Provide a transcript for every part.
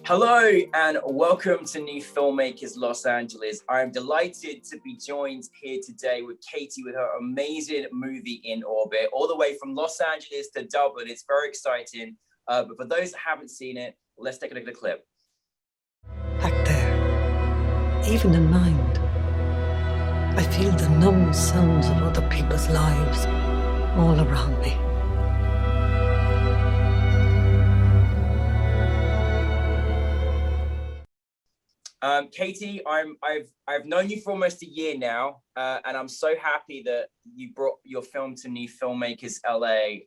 Hello and welcome to New Filmmakers Los Angeles. I'm delighted to be joined here today with Katie with her amazing movie In Orbit, all the way from Los Angeles to Dublin. It's very exciting. But for those that haven't seen it, let's take a look at the clip. Back there, even in mind, I feel the numb sounds of other people's lives all around me. Katie, I've known you for almost a year now, and I'm so happy that you brought your film to New Filmmakers LA.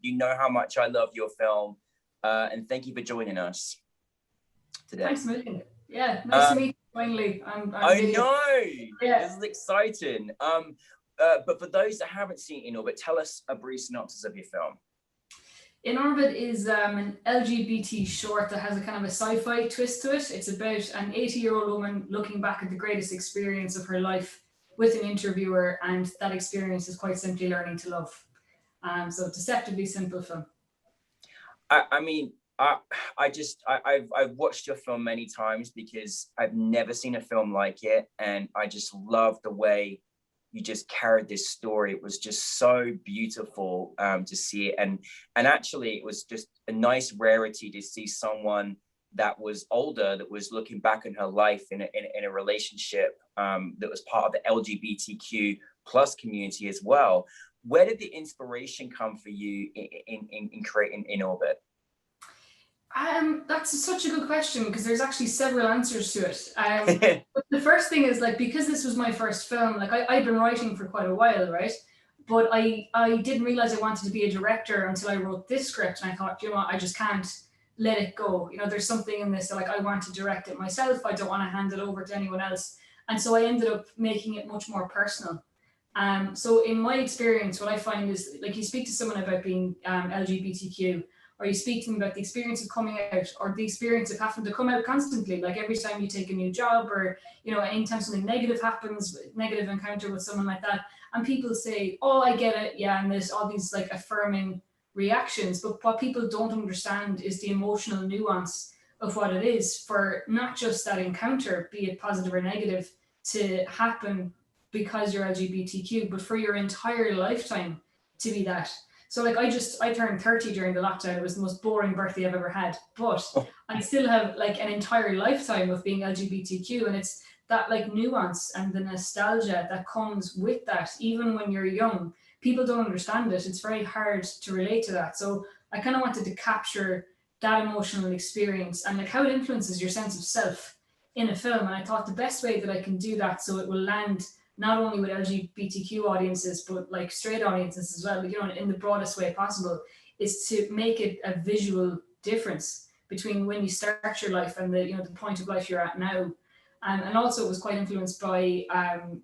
You know how much I love your film, and thank you for joining us today. Thanks a million. Yeah, nice to meet you finally. I really, know. Yeah. This is exciting. But for those that haven't seen In Orbit, tell us a brief synopsis of your film. In Orbit is an LGBT short that has a kind of a sci-fi twist to it. It's about an 80-year-old woman looking back at the greatest experience of her life with an interviewer, and that experience is quite simply learning to love. So deceptively simple film. I've watched your film many times because I've never seen a film like it, and I just love the way you just carried this story. It was just so beautiful to see it, and actually it was just a nice rarity to see someone that was older, that was looking back in her life in a relationship that was part of the LGBTQ plus community as well. Where did the inspiration come for you in creating In Orbit? That's such a good question, because there's actually several answers to it. But the first thing is, like, because this was my first film, like I'd been writing for quite a while, right? But I didn't realize I wanted to be a director until I wrote this script, and I thought, you know what, I just can't let it go. You know, there's something in this that, like, I want to direct it myself. I don't want to hand it over to anyone else. And so I ended up making it much more personal. So in my experience, what I find is, like, you speak to someone about being LGBTQ, or you speak to them about the experience of coming out, or the experience of having to come out constantly, like every time you take a new job, or, you know, anytime something negative happens, negative encounter with someone like that, and people say, oh, I get it, yeah, and there's all these like affirming reactions. But what people don't understand is the emotional nuance of what it is for not just that encounter, be it positive or negative, to happen because you're LGBTQ, but for your entire lifetime to be that. So, like, I turned 30 during the lockdown. It was the most boring birthday I've ever had, but I still have like an entire lifetime of being LGBTQ, and it's that like nuance and the nostalgia that comes with that. Even when you're young, people don't understand it. It's very hard to relate to that. So I kind of wanted to capture that emotional experience and like how it influences your sense of self in a film. And I thought the best way that I can do that so it will land not only with LGBTQ audiences, but like straight audiences as well, you know, in the broadest way possible, is to make it a visual difference between when you start your life and the, you know, the point of life you're at now. And also it was quite influenced by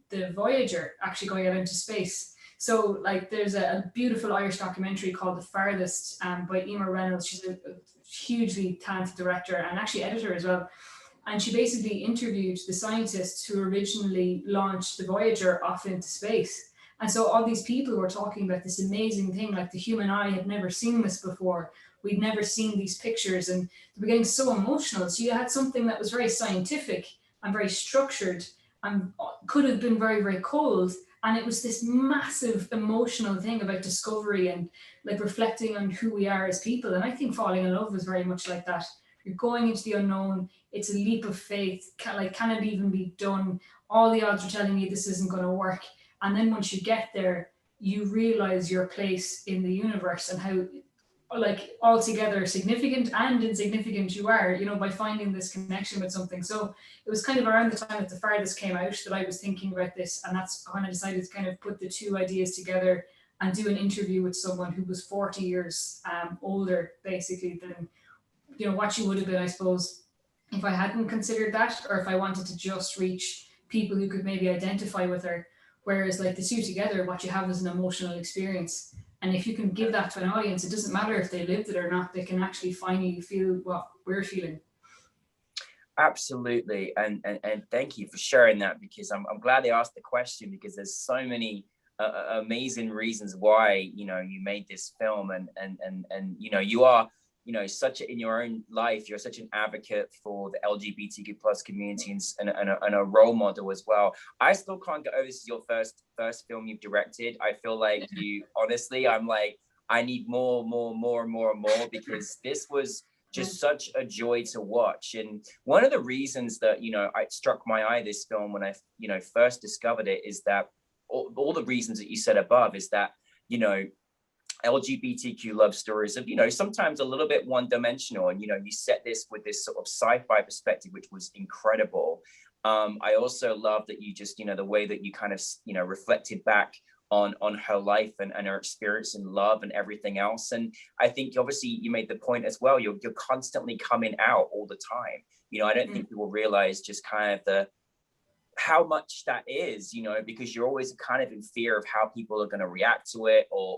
the Voyager actually going out into space. So like there's a beautiful Irish documentary called The Farthest by Emer Reynolds. She's a hugely talented director and actually editor as well. And she basically interviewed the scientists who originally launched the Voyager off into space. And so all these people were talking about this amazing thing, like the human eye had never seen this before. We'd never seen these pictures, and they were getting so emotional. So you had something that was very scientific and very structured and could have been very, very cold. And it was this massive emotional thing about discovery and like reflecting on who we are as people. And I think Falling in Love was very much like that. You're going into the unknown. It's a leap of faith. Can it even be done? All the odds are telling you this isn't going to work. And then once you get there, you realize your place in the universe and how like altogether significant and insignificant you are, you know, by finding this connection with something. So it was kind of around the time that The Farthest came out that I was thinking about this. And that's when I decided to kind of put the two ideas together and do an interview with someone who was 40 years older, basically, than, you know, what she would have been, I suppose, if I hadn't considered that, or if I wanted to just reach people who could maybe identify with her. Whereas like the two together, what you have is an emotional experience. And if you can give that to an audience, it doesn't matter if they lived it or not, they can actually finally feel what we're feeling. Absolutely. And thank you for sharing that, because I'm glad they asked the question, because there's so many amazing reasons why, you know, you made this film, and you know, you are you know, in your own life, you're such an advocate for the LGBTQ plus community and a role model as well. I still can't get over this is your first film you've directed. I feel like you, honestly, I'm like, I need more, because this was just such a joy to watch. And one of the reasons that, you know, it struck my eye, this film, when I, you know, first discovered it, is that all the reasons that you said above is that, you know, LGBTQ love stories of, you know, sometimes a little bit one-dimensional, and, you know, you set this with this sort of sci-fi perspective, which was incredible. I also love that you just, you know, the way that you kind of, you know, reflected back on her life and her experience in love and everything else. And I think obviously you made the point as well, you're constantly coming out all the time. You know, I don't think people realize just kind of how much that is, you know, because you're always kind of in fear of how people are going to react to it or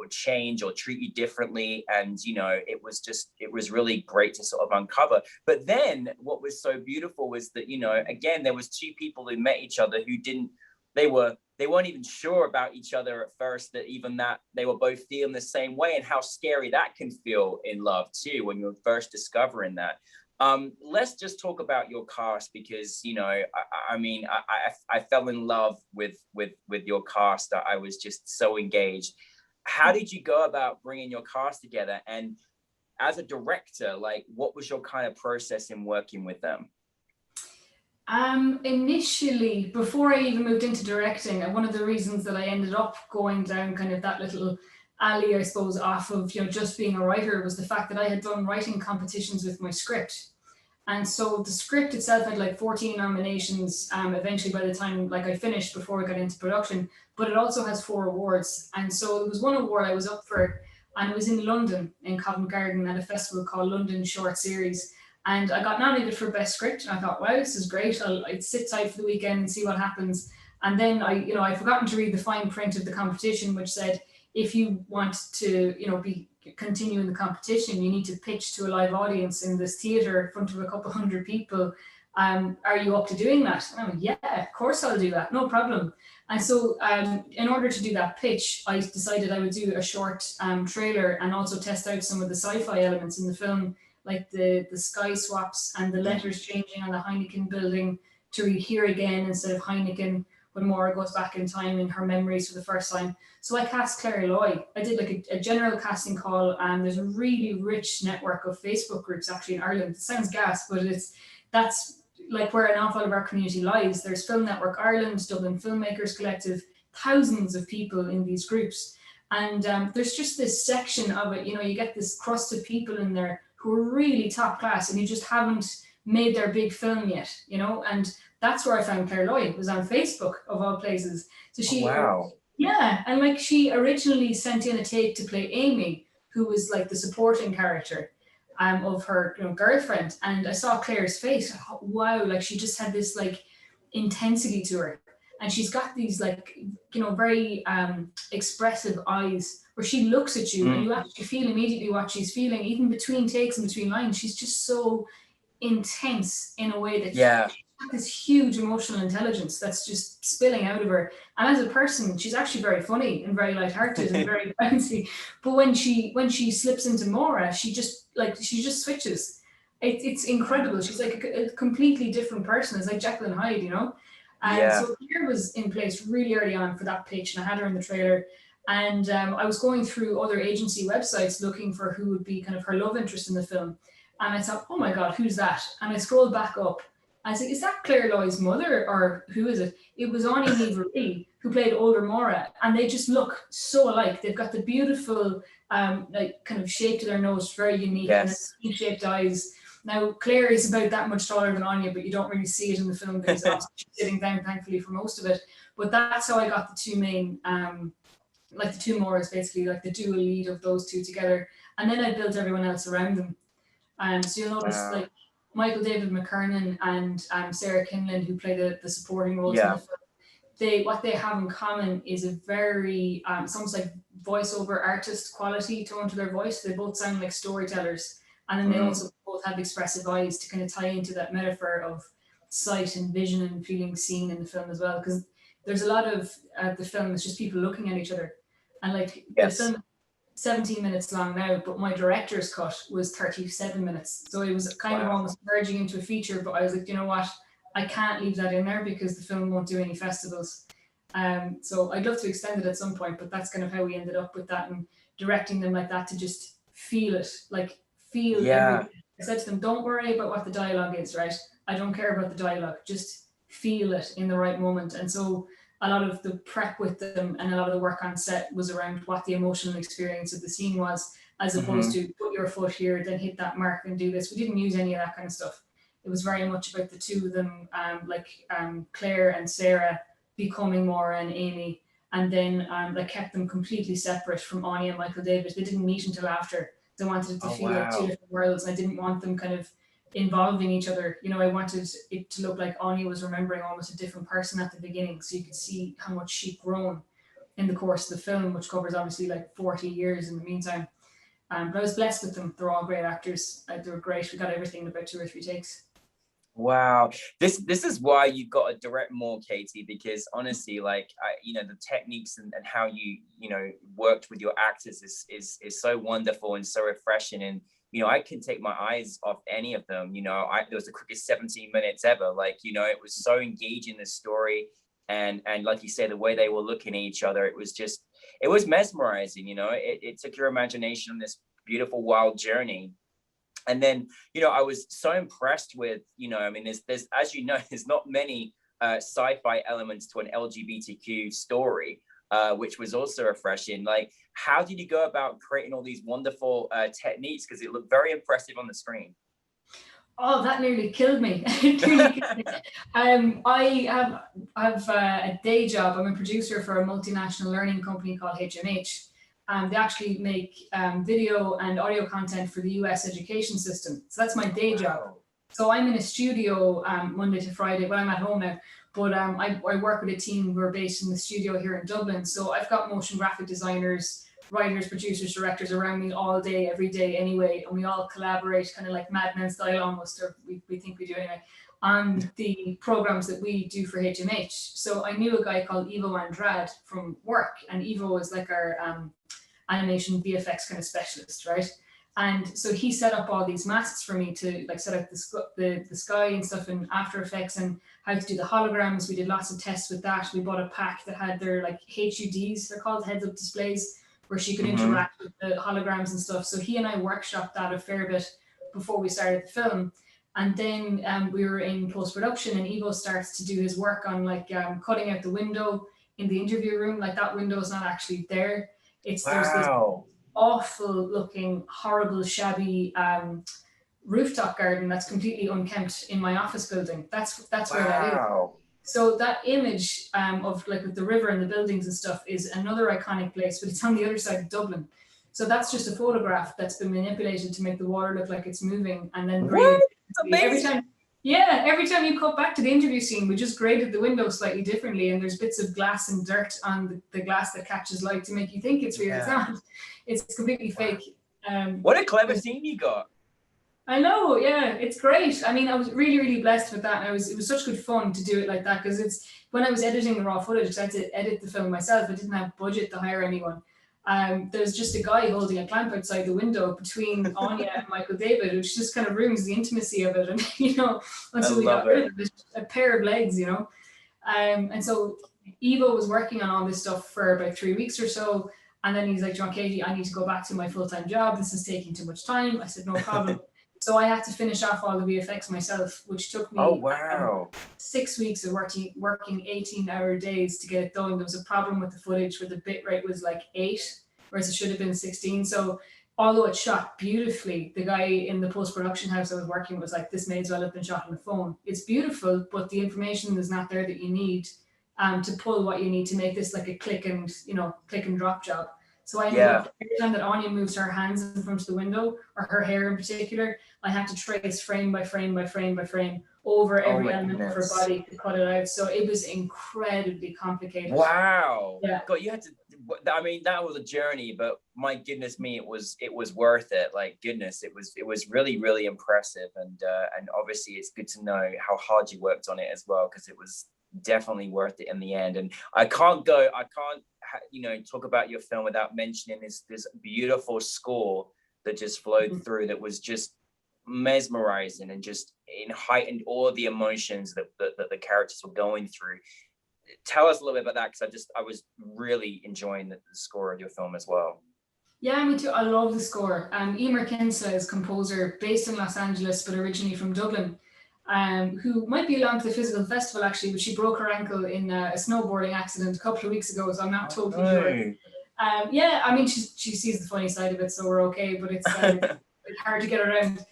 change or treat you differently. And, you know, it was really great to sort of uncover. But then what was so beautiful was that, you know, again, there was two people who met each other who they weren't even sure about each other at first, that they were both feeling the same way, and how scary that can feel in love too, when you're first discovering that. Let's just talk about your cast, because, you know, I fell in love with your cast. I was just so engaged. How did you go about bringing your cast together? And as a director, like, what was your kind of process in working with them? Initially, before I even moved into directing, and one of the reasons that I ended up going down kind of that little alley, I suppose, off of, you know, just being a writer, was the fact that I had done writing competitions with my script. And so the script itself had like 14 nominations, eventually by the time like I finished, before I got into production, but it also has 4 awards. And so there was one award I was up for, and it was in London, in Covent Garden, at a festival called London Short Series. And I got nominated for Best Script, and I thought, wow, this is great. I'd sit tight for the weekend and see what happens. And then I'd forgotten to read the fine print of the competition, which said, if you want to, you know, continue in the competition, you need to pitch to a live audience in this theatre in front of a couple hundred people. Are you up to doing that? And I went, yeah, of course I'll do that, no problem. And so in order to do that pitch, I decided I would do a short trailer, and also test out some of the sci-fi elements in the film, like the sky swaps and the letters changing on the Heineken building to read "Here Again" instead of Heineken, when Maura goes back in time in her memories for the first time. So I cast Claire Loy. I did like a general casting call, and there's a really rich network of Facebook groups actually in Ireland. It sounds gas, but that's like where an awful lot of our community lies. There's Film Network Ireland, Dublin Filmmakers Collective, thousands of people in these groups. And there's just this section of it, you know, you get this crust of people in there who are really top class, and who just haven't made their big film yet, you know. And that's where I found Claire Loy, was on Facebook of all places. So she, wow. Yeah, and like she originally sent in a tape to play Amy, who was like the supporting character of her, you know, girlfriend. And I saw Claire's face. I thought, wow, like she just had this like intensity to her, and she's got these like, you know, very expressive eyes, where she looks at you and you actually feel immediately what she's feeling, even between takes and between lines. She's just so intense in a way that she's got this huge emotional intelligence that's just spilling out of her. And as a person, she's actually very funny and very lighthearted and very bouncy. But when she slips into Maura, she just switches. It's incredible. She's like a completely different person. It's like Jekyll and Hyde, you know. And so Claire was in place really early on for that pitch, and I had her in the trailer. And I was going through other agency websites looking for who would be kind of her love interest in the film. And I thought, oh my God, who's that? And I scrolled back up. I said, is that Claire Loy's mother, or who is it? It was Ani Marie, who played older Maura. And they just look so alike. They've got the beautiful, like kind of shape to their nose, very unique, and shaped eyes. Now, Claire is about that much taller than Anya, but you don't really see it in the film because she's sitting down, thankfully, for most of it. But that's how I got the two main, like the two Mauras, basically, like the dual lead of those two together. And then I built everyone else around them. So you'll notice like Michael David McKernan and Sarah Kinlan, who play the supporting roles in the film. What they have in common is a very, sounds like voiceover artist quality tone to their voice. They both sound like storytellers. And then they also both have expressive eyes to kind of tie into that metaphor of sight and vision and feeling seen in the film as well. Because there's a lot of the film is just people looking at each other. And like the film 17 minutes long now, but my director's cut was 37 minutes. So it was kind of almost merging into a feature, but I was like, you know what? I can't leave that in there because the film won't do any festivals. So I'd love to extend it at some point, but that's kind of how we ended up with that, and directing them like that to just feel it, like feel everything. I said to them, don't worry about what the dialogue is, right? I don't care about the dialogue, just feel it in the right moment. And so a lot of the prep with them and a lot of the work on set was around what the emotional experience of the scene was, as opposed to put your foot here, then hit that mark and do this. We didn't use any of that kind of stuff. It was very much about the two of them, Claire and Sarah becoming Maura and Amy, and then like kept them completely separate from Anya and Michael David. They didn't meet until after. They wanted it to feel like two different worlds, and I didn't want them kind of involving each other. You know, I wanted it to look like Anya was remembering almost a different person at the beginning, so you could see how much she'd grown in the course of the film, which covers obviously like 40 years in the meantime. But I was blessed with them. They're all great actors. They were great. We got everything in about 2 or 3 takes. Wow, this is why you've got to direct more, Katie, because honestly, like the techniques and how you worked with your actors is so wonderful and so refreshing. And I can take my eyes off any of them. There was the quickest 17 minutes ever. Like, it was so engaging, the story, and like you say, the way they were looking at each other, it was mesmerizing. It took your imagination on this beautiful, wild journey. And then, I was so impressed with, there's as there's not many sci-fi elements to an LGBTQ story, which was also refreshing. Like, how did you go about creating all these wonderful techniques? Because it looked very impressive on the screen. Oh, that nearly killed me. I have a day job. I'm a producer for a multinational learning company called HMH. They actually make video and audio content for the US education system. So that's my day job. So I'm in a studio Monday to Friday. Well, I'm at home now, but I work with a team who are based in the studio here in Dublin. So I've got motion graphic designers, writers, producers, directors around me all day, every day anyway. And we all collaborate kind of like Mad Men style almost, or we think we do anyway, on the programs that we do for HMH. So I knew a guy called Ivo Andrade from work, and Ivo is like our animation VFX kind of specialist, right? And so he set up all these masks for me to like set up the sky and stuff in After Effects, and how to do the holograms. We did lots of tests with that. We bought a pack that had their like HUDs, they're called heads-up displays, where she could interact with the holograms and stuff. So he and I workshopped that a fair bit before we started the film. And then we were in post-production, and Ivo starts to do his work on like cutting out the window in the interview room. Like, that window is not actually there. There's this awful looking, horrible, shabby rooftop garden that's completely unkempt in my office building. That's where that is. So that image of like with the river and the buildings and stuff is another iconic place, but it's on the other side of Dublin. So that's just a photograph that's been manipulated to make the water look like it's moving, and then graded. Every time you cut back to the interview scene, we just graded the window slightly differently, and there's bits of glass and dirt on the glass that catches light to make you think it's real. It's not. It's completely fake. What a clever scene you got. I know, yeah, it's great. I mean, I was really, really blessed with that. And it was such good fun to do it like that, because it's when I was editing the raw footage, I had to edit the film myself. I didn't have budget to hire anyone. There's just a guy holding a clamp outside the window between Anya and Michael David, which just kind of ruins the intimacy of it. And, until we got rid of it, a pair of legs, And so Ivo was working on all this stuff for about 3 weeks or so. And then he's like, John, Katie, I need to go back to my full-time job. This is taking too much time. I said, no problem. So I had to finish off all the VFX myself, which took me 6 weeks of working 18-hour days to get it done. There was a problem with the footage where the bit rate was like 8, whereas it should have been 16. So although it shot beautifully, the guy in the post-production house I was working was like, this may as well have been shot on the phone. It's beautiful, but the information is not there that you need to pull what you need to make this like a click and drop job. So I ended up, every time that Anya moves her hands in front of the window, or her hair in particular, I had to trace frame by frame by frame by frame over every element of her body to cut it out. So it was incredibly complicated. Wow. Yeah. God, you had to, I mean, that was a journey, but my goodness me, it was worth it. Like, goodness, it was really, really impressive. And obviously it's good to know how hard you worked on it as well, because it was definitely worth it in the end. And I can't you know, talk about your film without mentioning this beautiful score that just flowed through, that was just mesmerizing and just heightened all the emotions that the characters were going through. Tell us a little bit about that, because I was really enjoying the score of your film as well. Yeah, me too. I love the score. Emer Kinsella is a composer based in Los Angeles, but originally from Dublin, who might be along to the physical festival actually, but she broke her ankle in a snowboarding accident a couple of weeks ago, so I'm not totally sure. Yeah, I mean, she sees the funny side of it, so we're okay, but it's hard to get around.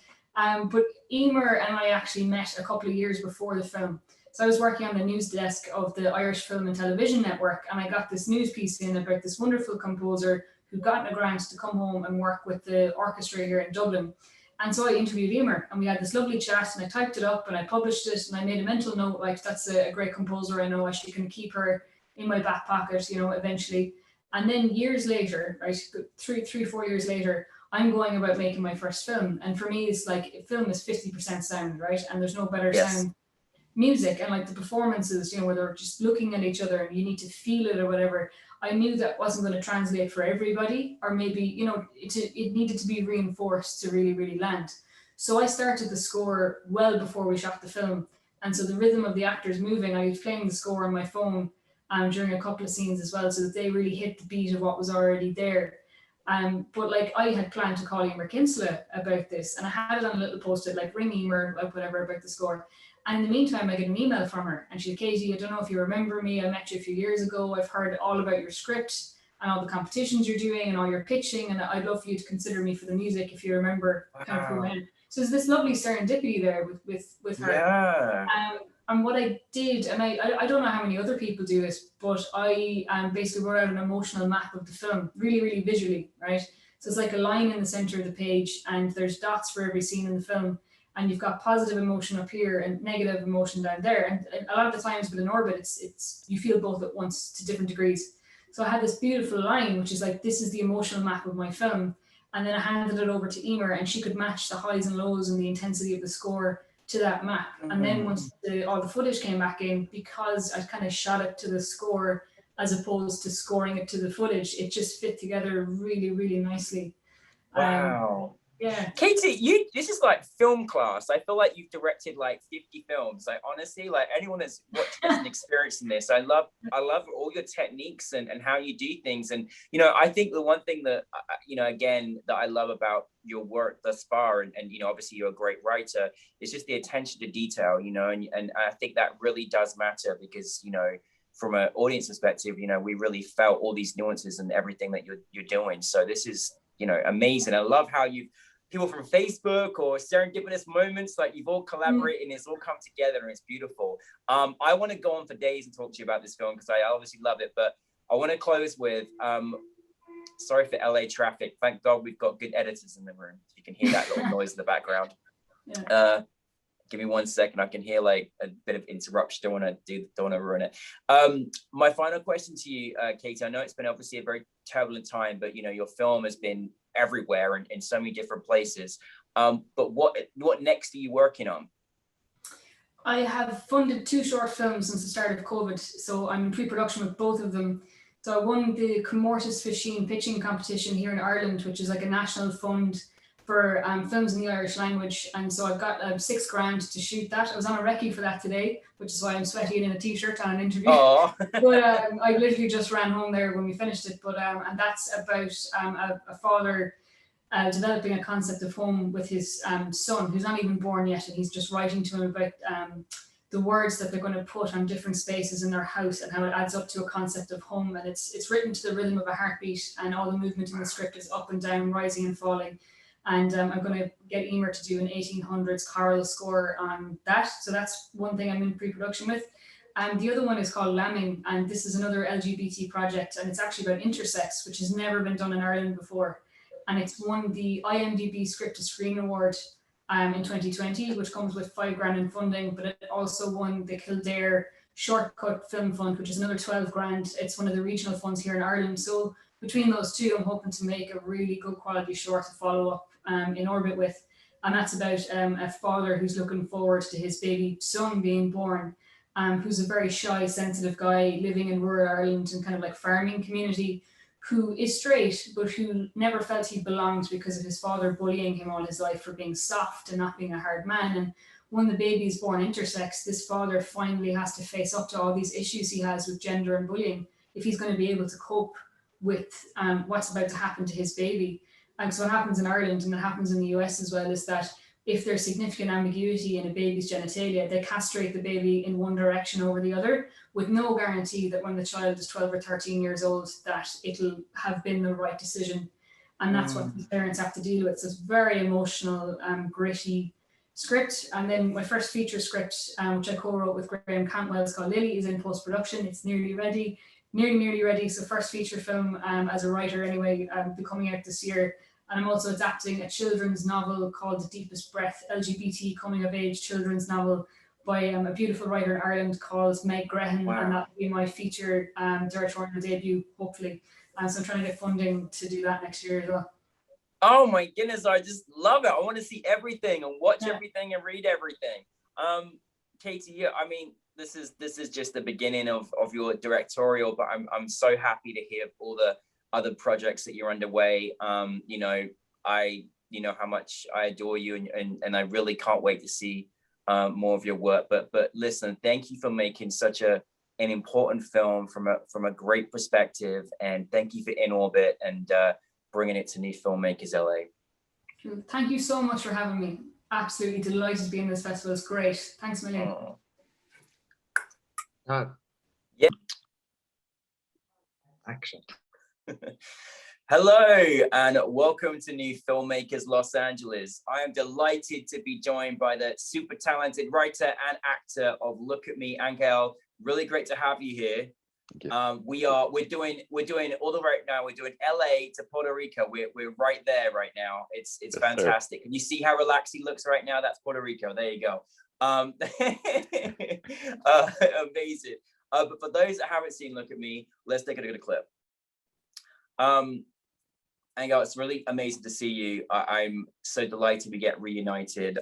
But Emer and I actually met a couple of years before the film. So I was working on the news desk of the Irish Film and Television Network, and I got this news piece in about this wonderful composer who'd gotten a grant to come home and work with the orchestra here in Dublin. And so I interviewed Emer, and we had this lovely chat, and I typed it up and I published it, and I made a mental note, like, that's a great composer. I know I should can keep her in my back pocket, you know, eventually. And then years later, right, 4 years later, I'm going about making my first film. And for me, it's like, film is 50% sound, right? And there's no better sound. Music and like the performances, you know, where they're just looking at each other and you need to feel it or whatever. I knew that wasn't going to translate for everybody, or maybe, you know, it needed to be reinforced to really, really land. So I started the score well before we shot the film. And so the rhythm of the actors moving, I was playing the score on my phone during a couple of scenes as well, so that they really hit the beat of what was already there. But like, I had planned to call Emer Kinsella about this, and I had it on a little post-it, like, ring Emer, like, whatever, about the score. And in the meantime, I get an email from her, and she said, Katie, I don't know if you remember me. I met you a few years ago. I've heard all about your script and all the competitions you're doing and all your pitching, and I'd love for you to consider me for the music if you remember kind of who I am. So there's this lovely serendipity there with her. Yeah. And what I did, and I don't know how many other people do it, but I basically wrote out an emotional map of the film, really, really visually, right? So it's like a line in the center of the page, and there's dots for every scene in the film. And you've got positive emotion up here and negative emotion down there. And a lot of the times with an orbit, it's you feel both at once to different degrees. So I had this beautiful line, which is like, this is the emotional map of my film. And then I handed it over to Emer, and she could match the highs and lows and the intensity of the score to that map. And then once all the footage came back in, because I kind of shot it to the score as opposed to scoring it to the footage, it just fit together really, really nicely. Wow. Yeah. Katie, this is like film class. I feel like you've directed like 50 films. Like, honestly, like, anyone that's watched this and experiencing this, I love all your techniques and how you do things. And, you know, I think the one thing that, you know, again, that I love about your work thus far, and you know, obviously you're a great writer, is just the attention to detail, you know, and I think that really does matter, because, you know, from an audience perspective, you know, we really felt all these nuances and everything that you're doing. So this is, you know, amazing. I love how people from Facebook or serendipitous moments, like, you've all collaborated and it's all come together, and it's beautiful. I want to go on for days and talk to you about this film, because I obviously love it, but I want to close with, sorry for LA traffic. Thank God we've got good editors in the room. You can hear that little noise in the background. Yeah. Give me 1 second. I can hear like a bit of interruption. Don't want to ruin it. My final question to you, Katie, I know it's been obviously a very turbulent time, but, you know, your film has been everywhere and in so many different places. But what next are you working on? I have funded 2 short films since the start of COVID, so I'm in pre-production with both of them. So I won the Comortis Fisheen pitching competition here in Ireland, which is like a national fund for films in the Irish language. And so I've got $6,000 to shoot that. I was on a recce for that today, which is why I'm sweaty and in a t-shirt on an interview. But I literally just ran home there when we finished it. But and that's about a father developing a concept of home with his son, who's not even born yet, and he's just writing to him about the words that they're going to put on different spaces in their house and how it adds up to a concept of home. And it's written to the rhythm of a heartbeat, and all the movement in the script is up and down, rising and falling. And I'm going to get Emer to do an 1800s choral score on that. So that's one thing I'm in pre-production with. The other one is called Lambing, and this is another LGBT project, and it's actually about intersex, which has never been done in Ireland before. And it's won the IMDb Script to Screen Award in 2020, which comes with $5,000 in funding, but it also won the Kildare Shortcut Film Fund, which is another $12,000. It's one of the regional funds here in Ireland. So between those two, I'm hoping to make a really good quality short to follow up in orbit with. And that's about a father who's looking forward to his baby son being born. who's a very shy, sensitive guy living in rural Ireland and kind of like farming community, who is straight, but who never felt he belonged because of his father bullying him all his life for being soft and not being a hard man. And when the baby is born intersex, this father finally has to face up to all these issues he has with gender and bullying if he's going to be able to cope with what's about to happen to his baby. And so what happens in Ireland, and it happens in the US as well, is that if there's significant ambiguity in a baby's genitalia, they castrate the baby in one direction over the other, with no guarantee that when the child is 12 or 13 years old, that it'll have been the right decision. And that's what the parents have to deal with. So it's very emotional, gritty script. And then my first feature script, which I co-wrote with Graham Cantwell, is called Lily, is in post-production. It's nearly ready. So first feature film as a writer anyway, be coming out this year. And I'm also adapting a children's novel called The Deepest Breath, LGBT coming of age children's novel by a beautiful writer in Ireland called Meg Grehan. Wow. And that will be my feature directorial debut, hopefully. So I'm trying to get funding to do that next year as well. Oh my goodness, I just love it. I want to see everything and watch everything and read everything. Katie, I mean, this is just the beginning of your directorial, but I'm so happy to hear all the other projects that you're underway. You know how much I adore you, and I really can't wait to see more of your work. But listen, thank you for making such an important film from a great perspective, and thank you for In Orbit and bringing it to New Filmmakers LA. Thank you so much for having me. Absolutely delighted to be in this festival. It's great. Thanks a million. Yeah. Action. Hello and welcome to New Filmmakers Los Angeles. I am delighted to be joined by the super talented writer and actor of Look at Me, Angel. Really great to have you here. We're doing all the right now. We're doing LA to Puerto Rico. We're right there right now. It's yes, fantastic. Can you see how relaxed he looks right now? That's Puerto Rico. There you go. Amazing. But for those that haven't seen Look at Me, let's take a look at a clip. Angel, it's really amazing to see you. I'm so delighted we get reunited.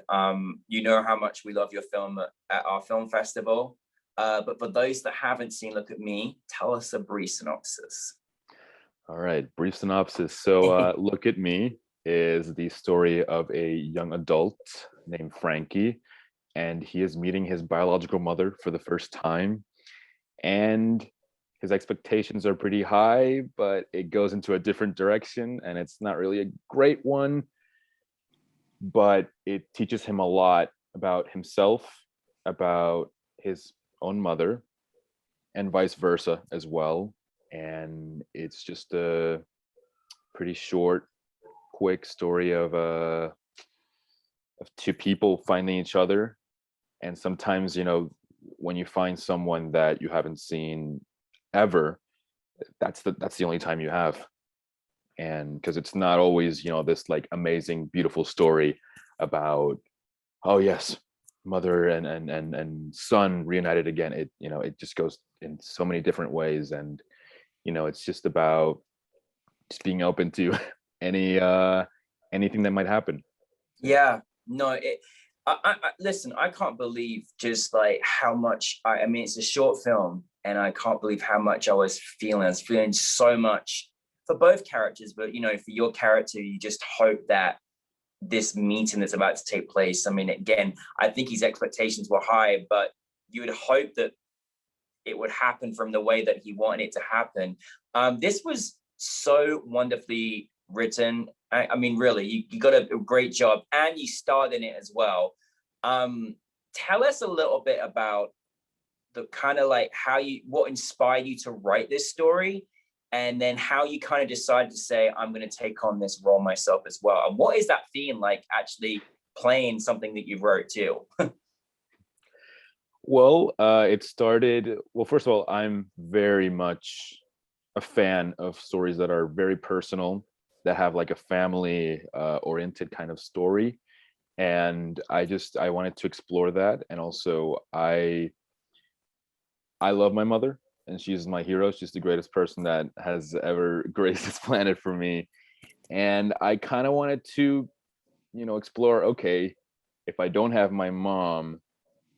You know how much we love your film at our film festival. But for those that haven't seen Look at Me, tell us a brief synopsis. All right, brief synopsis. So Look at Me is the story of a young adult named Frankie, and he is meeting his biological mother for the first time. And his expectations are pretty high, but it goes into a different direction, and it's not really a great one, but it teaches him a lot about himself, about his own mother, and vice versa as well. And it's just a pretty short, quick story of two people finding each other. And sometimes, you know, when you find someone that you haven't seen ever, that's the only time you have. And because it's not always, you know, this like amazing, beautiful story about, oh yes, mother and son reunited again. It, you know, it just goes in so many different ways. And, you know, it's just about just being open to anything that might happen. Yeah, no, I listen, I can't believe just like how much I mean, it's a short film, and I can't believe how much I was feeling. I was feeling so much for both characters, but, you know, for your character, you just hope that this meeting that's about to take place, I mean, again, I think his expectations were high, but you would hope that it would happen from the way that he wanted it to happen. This was so wonderfully written. I mean, really, you got a great job, and you starred in it as well. Tell us a little bit about the kind of like what inspired you to write this story, and then how you kind of decided to say, I'm going to take on this role myself as well. And what is that feeling like actually playing something that you wrote too? Well, it started, well, first of all, I'm very much a fan of stories that are very personal, that have like a family oriented kind of story. And I wanted to explore that. And also I love my mother, and she's my hero. She's the greatest person that has ever graced this planet for me. And I kind of wanted to, you know, explore, okay, if I don't have my mom,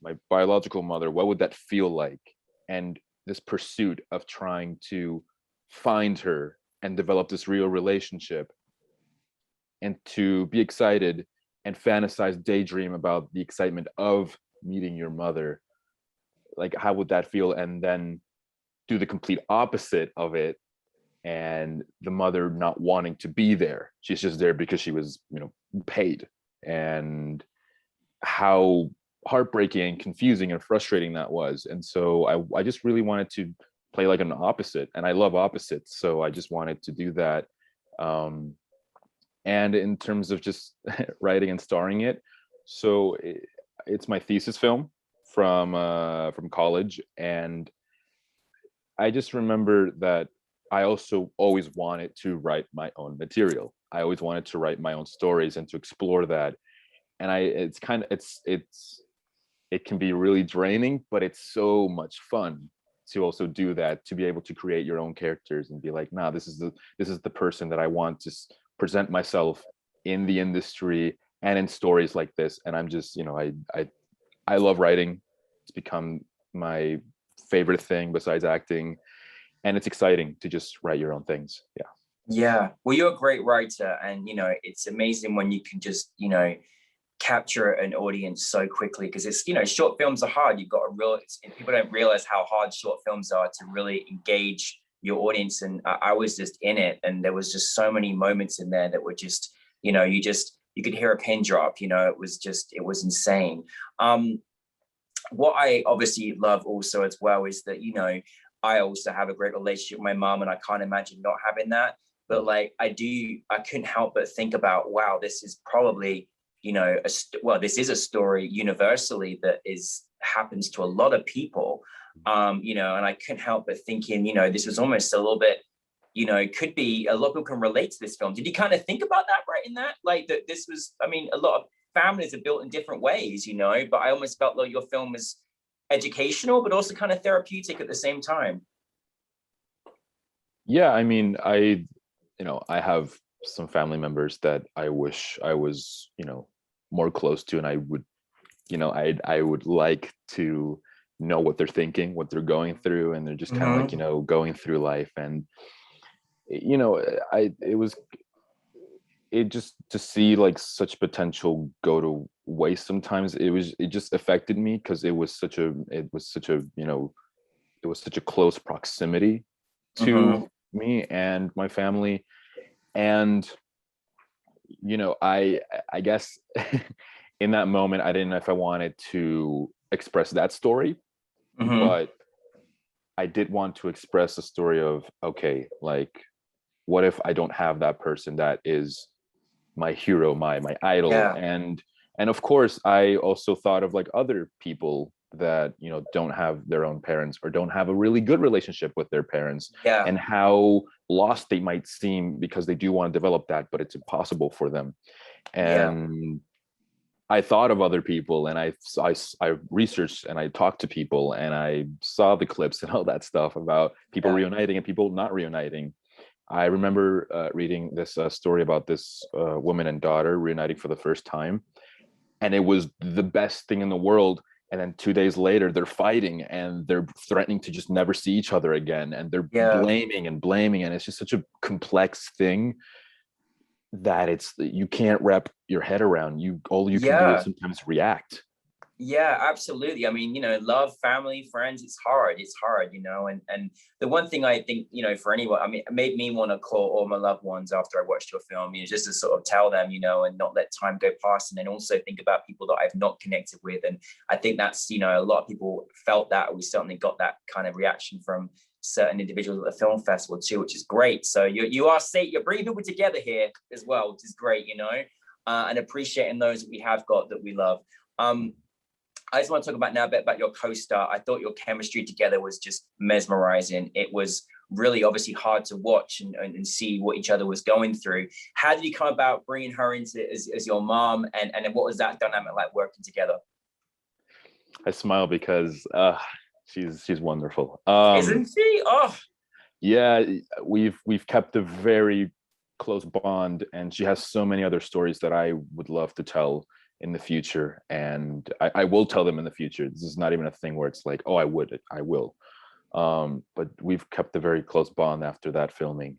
my biological mother, what would that feel like? And this pursuit of trying to find her and develop this real relationship, and to be excited and fantasize, daydream about the excitement of meeting your mother. Like, how would that feel? And then do the complete opposite of it, and the mother not wanting to be there. She's just there because she was, paid. And how heartbreaking and confusing and frustrating that was. And so I just really wanted to play like an opposite, and I love opposites. So I just wanted to do that. And in terms of just writing and starring it, so it's my thesis film from college. And I just remember that I also always wanted to write my own material. I always wanted to write my own stories and to explore that. And it can be really draining, but it's so much fun to also do that, to be able to create your own characters and be like, nah, this is the person that I want to present myself in the industry and in stories like this. And I'm just, I love writing. It's become my favorite thing besides acting. And it's exciting to just write your own things. Yeah. Yeah. Well, you're a great writer, and, it's amazing when you can just, capture an audience so quickly, because it's, short films are hard. You've got people don't realize how hard short films are to really engage your audience. And I was just in it, and there was just so many moments in there that were just, you could hear a pin drop, it was insane. What I obviously love also as well is that, I also have a great relationship with my mom, and I can't imagine not having that. But like, I couldn't help but think about, wow, this is probably, this is a story universally that happens to a lot of people, and I couldn't help but thinking, this was almost a little bit, could be, a lot of people can relate to this film. Did you kind of think about that right in that? Like that this was, a lot of families are built in different ways, but I almost felt like your film was educational, but also kind of therapeutic at the same time. Yeah, I have some family members that I wish I was, more close to, and I would, I would like to know what they're thinking, what they're going through, and they're just kind of like, going through life. And it just to see like such potential go to waste sometimes, it just affected me, because it was such a close proximity to me and my family. And I guess in that moment, I didn't know if I wanted to express that story, but I did want to express a story of, okay, like, what if I don't have that person that is my hero, my idol? Yeah. And of course, I also thought of like other people that, don't have their own parents, or don't have a really good relationship with their parents, and how lost they might seem because they do want to develop that, but it's impossible for them. And I thought of other people, and I researched, and I talked to people, and I saw the clips and all that stuff about people reuniting and people not reuniting. I remember reading this story about this woman and daughter reuniting for the first time, and it was the best thing in the world. And then 2 days later, they're fighting, and they're threatening to just never see each other again, and they're blaming, and it's just such a complex thing that you can't wrap your head around. All you can do is sometimes react. Yeah, absolutely. Love, family, friends, it's hard, and the one thing I think, for anyone, it made me want to call all my loved ones after I watched your film, just to sort of tell them, and not let time go past, and then also think about people that I've not connected with. And I think that's, a lot of people felt that. We certainly got that kind of reaction from certain individuals at the film festival too, which is great. So you're bringing people together here as well, which is great, and appreciating those that we have got that we love. I just want to talk about now a bit about your co-star. I thought your chemistry together was just mesmerizing. It was really obviously hard to watch and see what each other was going through. How did you come about bringing her into as your mom, and what was that dynamic like working together? I smile because she's wonderful. Isn't she? Oh, yeah, we've kept a very close bond, and she has so many other stories that I would love to tell. in the future, and I will tell them in the future. This is not even a thing where it's like, oh, I will. But we've kept a very close bond after that filming.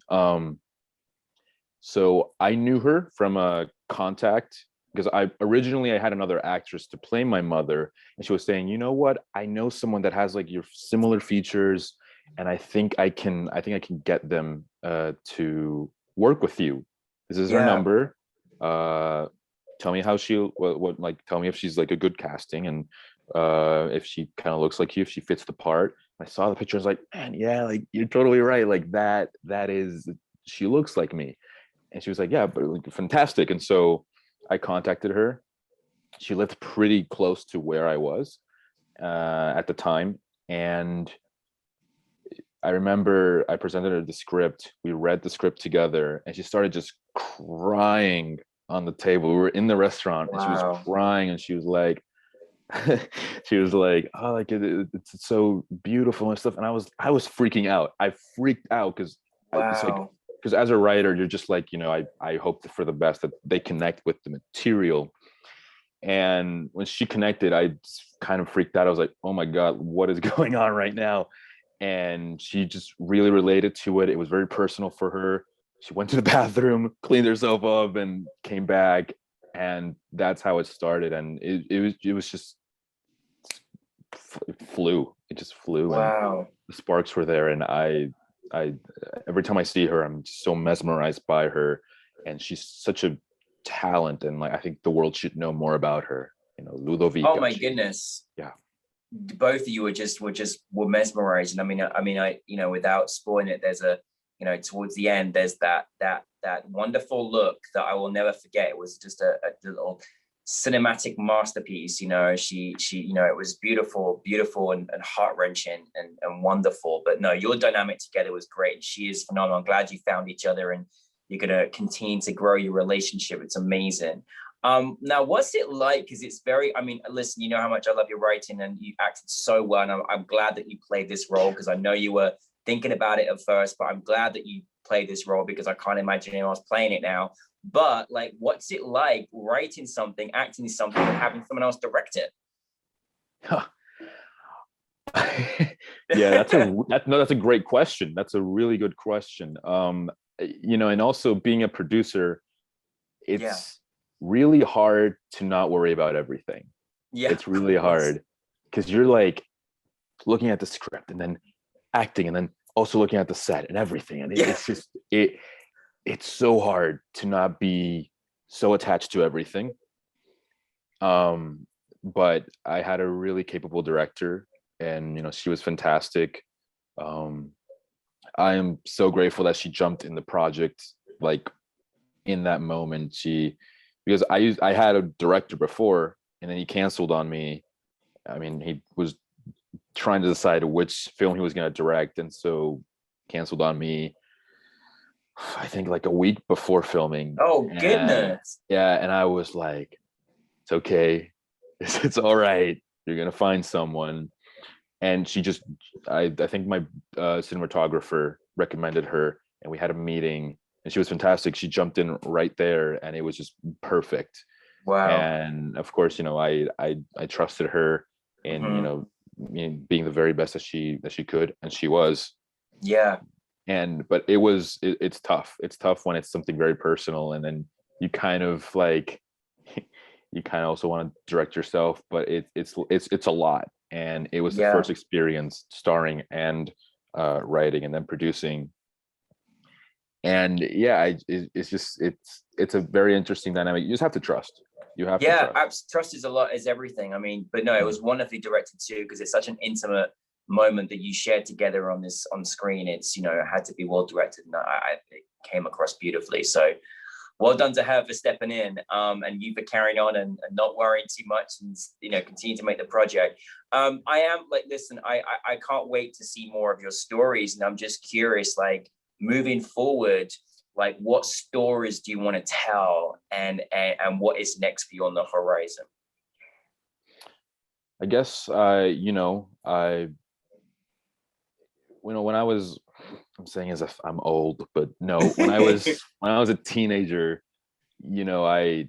So I knew her from a contact, because I had another actress to play my mother, and she was saying, you know what, I know someone that has like your similar features, and I think I can get them to work with you. This is her number. Tell me how what like, tell me if she's like a good casting, and if she kind of looks like you, if she fits the part. I saw the picture, I was like, man, yeah, like you're totally right. Like that is, she looks like me. And she was like, yeah, but like, fantastic. And so I contacted her. She lived pretty close to where I was at the time. And I remember I presented her the script. We read the script together, and she started just crying on the table. We were in the restaurant, and she was crying, and she was like, oh, like it's so beautiful and stuff. And I was freaking out. I freaked out because because as a writer, you're just like, you know, I hope for the best, that they connect with the material. And when she connected, I kind of freaked out. I was like, oh my God, what is going on right now? And she just really related to it. It was very personal for her. She went to the bathroom, cleaned herself up, and came back. And that's how it started. And it was just, it flew. It just flew. Wow. And the sparks were there. And I every time I see her, I'm so mesmerized by her, and she's such a talent. And like, I think the world should know more about her. You know, Ludovica. Oh my goodness. Yeah. Both of you were mesmerizing. I mean, you know, without spoiling it, there's a, you know, towards the end, there's that wonderful look that I will never forget. It was just a little cinematic masterpiece. You know, she, you know, it was beautiful and heart-wrenching and wonderful. But no, your dynamic together was great. She is phenomenal. I'm glad you found each other, and you're going to continue to grow your relationship. It's amazing. Now, what's it like? Because it's very, I mean, listen, you know how much I love your writing, and you acted so well. And I'm glad that you played this role, because I know you were thinking about it at first, but I'm glad that you played this role, because I can't imagine anyone else playing it now. But like, what's it like writing something, acting something, and having someone else direct it? Yeah, that's a great question. That's a really good question. You know, and also being a producer, it's really hard to not worry about everything. Yeah, it's really hard, because you're like looking at the script, and then acting, and then also looking at the set and everything. And it's just, it's so hard to not be so attached to everything. But I had a really capable director, and, you know, she was fantastic. I am so grateful that she jumped in the project, like in that moment. Because I had a director before, and then he canceled on me. I mean, he was trying to decide which film he was going to direct, and so canceled on me, I think like a week before filming. Oh, goodness. And I was like, it's okay, it's all right, you're gonna find someone. And she just, I think my cinematographer recommended her, and we had a meeting, and she was fantastic. She jumped in right there, and it was just perfect. Wow. And of course, you know, I trusted her in, you know, being the very best that she could, and she was. Yeah. But it's tough. It's tough when it's something very personal, and then you kind of like, you kind of also want to direct yourself, but it's a lot. And it was the first experience starring and writing and then producing. And it's a very interesting dynamic. You just have to trust. You have to trust. Trust is everything. I mean, but no, it was wonderfully directed too, because it's such an intimate moment that you shared together on screen. It's, you know, it had to be well directed, and it came across beautifully. So well done to her for stepping in, and you for carrying on and not worrying too much, and, you know, continue to make the project. I am like, listen, I can't wait to see more of your stories, and I'm just curious, like, moving forward, like, what stories do you want to tell, and what is next for you on the horizon? I guess when I was, I'm saying as if I'm old, but no, when I was a teenager, you know, I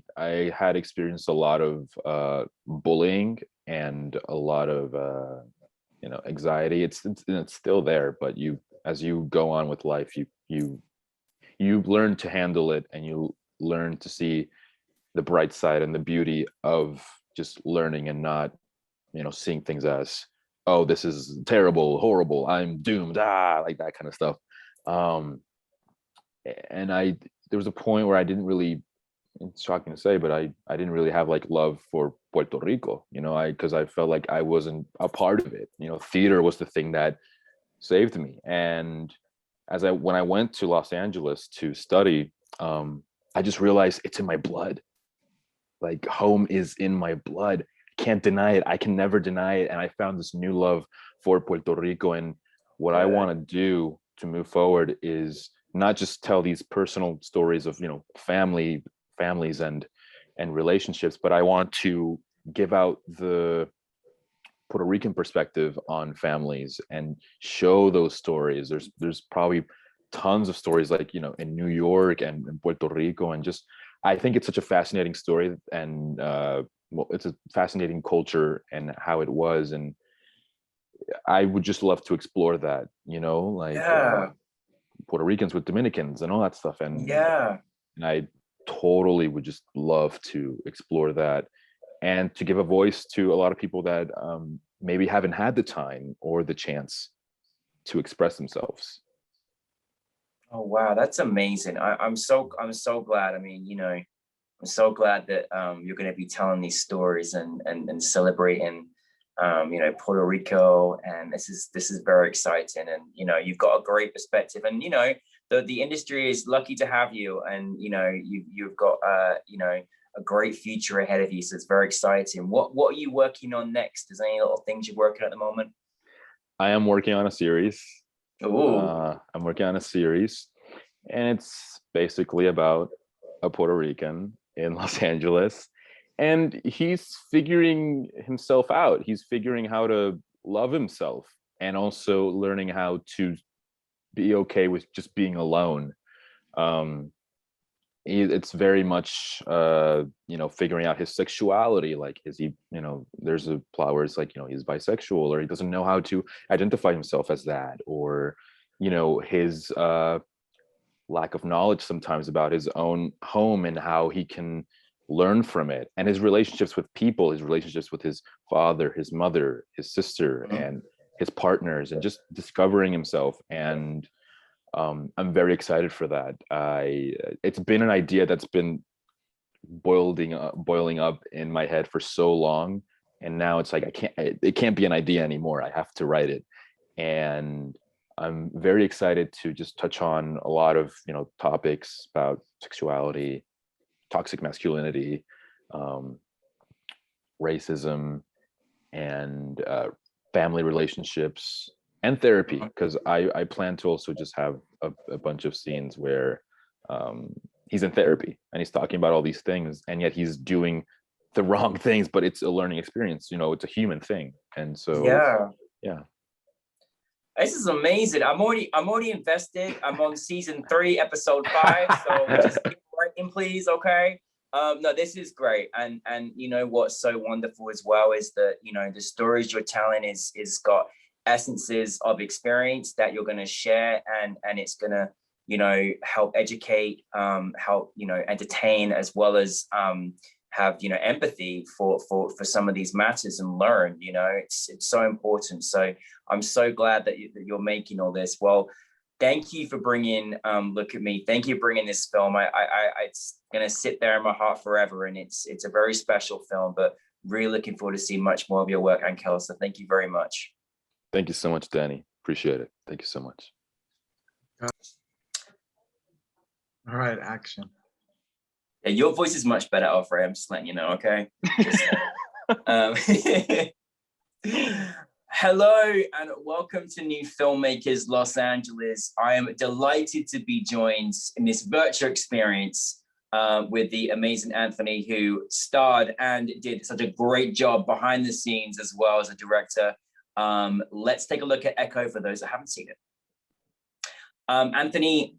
had experienced a lot of bullying and a lot of you know, anxiety. It's still there, but you, as you go on with life, you learn to handle it, and you learn to see the bright side and the beauty of just learning, and not, you know, seeing things as, oh, this is terrible, horrible, I'm doomed, like that kind of stuff. um and there was a point where I didn't really, it's shocking to say, but I didn't really have like love for Puerto Rico, you know, because I felt like I wasn't a part of it. You know, theater was the thing that saved me. And when I went to Los Angeles to study, I just realized it's in my blood. Like, home is in my blood. Can't deny it. I can never deny it. And I found this new love for Puerto Rico. And what I want to do to move forward is not just tell these personal stories of, you know, families and relationships, but I want to give out the Puerto Rican perspective on families and show those stories. There's probably tons of stories, like, you know, in New York and in Puerto Rico, and just, I think it's such a fascinating story, and well, it's a fascinating culture and how it was, and I would just love to explore that, you know, like Puerto Ricans with Dominicans and all that stuff, and I totally would just love to explore that, and to give a voice to a lot of people that maybe haven't had the time or the chance to express themselves. Oh wow, that's amazing. I'm so glad. I mean, you know, I'm so glad that you're going to be telling these stories and celebrating, you know, Puerto Rico, and this is very exciting. And you know, you've got a great perspective, and you know, the industry is lucky to have you, and you know, you've got you know, a great future ahead of you. So it's very exciting. What are you working on next? Is there any little things you're working on at the moment? I am working on a series. I'm working on a series, and it's basically about a Puerto Rican in Los Angeles, and he's figuring himself out. He's figuring how to love himself, and also learning how to be okay with just being alone. It's very much you know, figuring out his sexuality. Like, is he, you know, there's a plot where it's like, you know, he's bisexual, or he doesn't know how to identify himself as that, or you know, his lack of knowledge sometimes about his own home and how he can learn from it, and his relationships with people, his relationships with his father, his mother, his sister, and his partners, and just discovering himself. And I'm very excited for that. It's been an idea that's been boiling up in my head for so long, and now it's like, it can't be an idea anymore. I have to write it. And I'm very excited to just touch on a lot of, you know, topics about sexuality, toxic masculinity, racism, and family relationships, and therapy, because I plan to also just have a bunch of scenes where he's in therapy and he's talking about all these things, and yet he's doing the wrong things, but it's a learning experience, you know, it's a human thing. And so yeah. This is amazing. I'm already invested. I'm on season 3, episode 5. So just keep writing, please. Okay. No, this is great. And you know what's so wonderful as well is that, you know, the stories you're telling is got essences of experience that you're going to share, and it's going to, you know, help educate, help, you know, entertain, as well as have, you know, empathy for some of these matters, and learn, you know, it's so important. So I'm so glad that you're making all this. Well, thank you for bringing Look at Me. Thank you for bringing this film. It's gonna sit there in my heart forever, and it's a very special film, but really looking forward to seeing much more of your work, Angel. So thank you very much. Thank you so much, Danny. Appreciate it. Thank you so much. All right, action. Yeah, your voice is much better, Alfred. I'm just letting you know, okay? Hello and welcome to New Filmmakers Los Angeles. I am delighted to be joined in this virtual experience with the amazing Anthony, who starred and did such a great job behind the scenes as well as a director. Let's take a look at Echo for those that haven't seen it. Anthony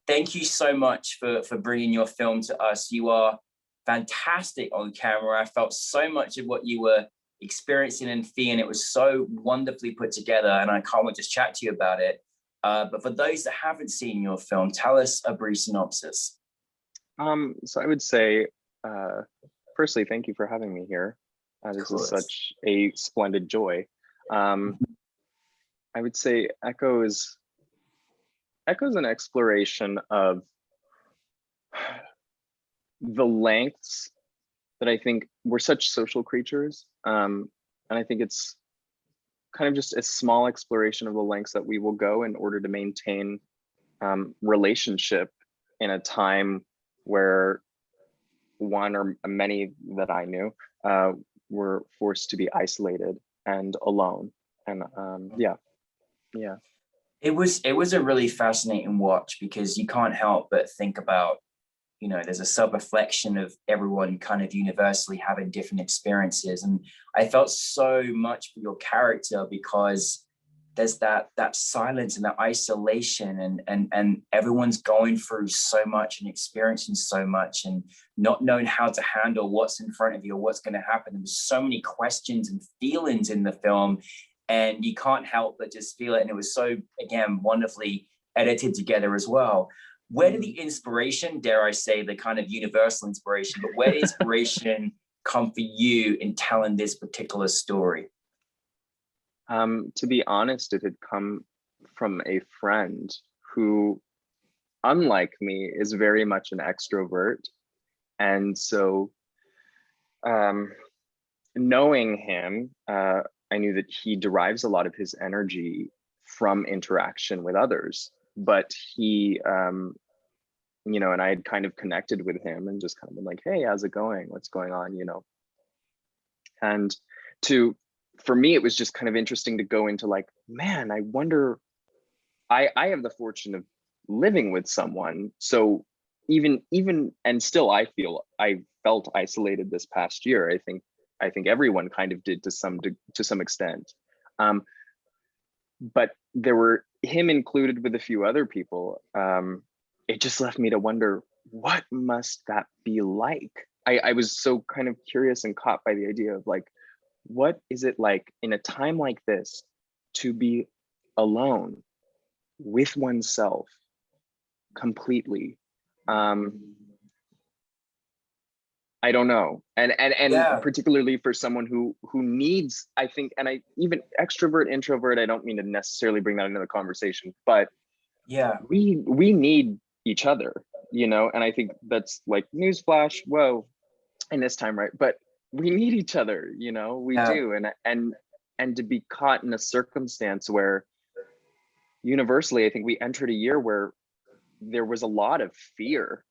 thank you so much for bringing your film to us. You are fantastic on camera. I felt so much of what you were experiencing and feeling. It was so wonderfully put together, and I can't wait to chat to you about it. But for those that haven't seen your film, tell us a brief synopsis. So I would say, firstly, thank you for having me here. This is such a splendid joy. I would say Echo is an exploration of the lengths that I think we're such social creatures. And I think it's kind of just a small exploration of the lengths that we will go in order to maintain relationship in a time where one or many that I knew were forced to be isolated and alone. And yeah. It was a really fascinating watch, because you can't help but think about, you know, there's a self-reflection of everyone kind of universally having different experiences. And I felt so much for your character, because there's that silence and that isolation, and everyone's going through so much and experiencing so much and not knowing how to handle what's in front of you or what's going to happen. There was so many questions and feelings in the film, and you can't help but just feel it. And it was so, again, wonderfully edited together as well. Where did the inspiration, dare I say, the kind of universal inspiration, but where did inspiration come for you in telling this particular story? To be honest, it had come from a friend who, unlike me, is very much an extrovert. And so knowing him, I knew that he derives a lot of his energy from interaction with others. But he, you know, and I had kind of connected with him and just kind of been like, hey, how's it going? What's going on? You know, and for me, it was just kind of interesting to go into like, man, I wonder, I have the fortune of living with someone. So even, and still I felt isolated this past year. I think everyone kind of did to some extent. But there were him included with a few other people. It just left me to wonder, what must that be like? I was so kind of curious and caught by the idea of like, what is it like in a time like this to be alone with oneself completely? I don't know. And particularly for someone who needs, I think, and I even extrovert, introvert, I don't mean to necessarily bring that into the conversation, but yeah, we need each other, you know, and I think that's like newsflash, whoa, in this time, right? But we need each other, you know, we do. And to be caught in a circumstance where universally, I think we entered a year where there was a lot of fear.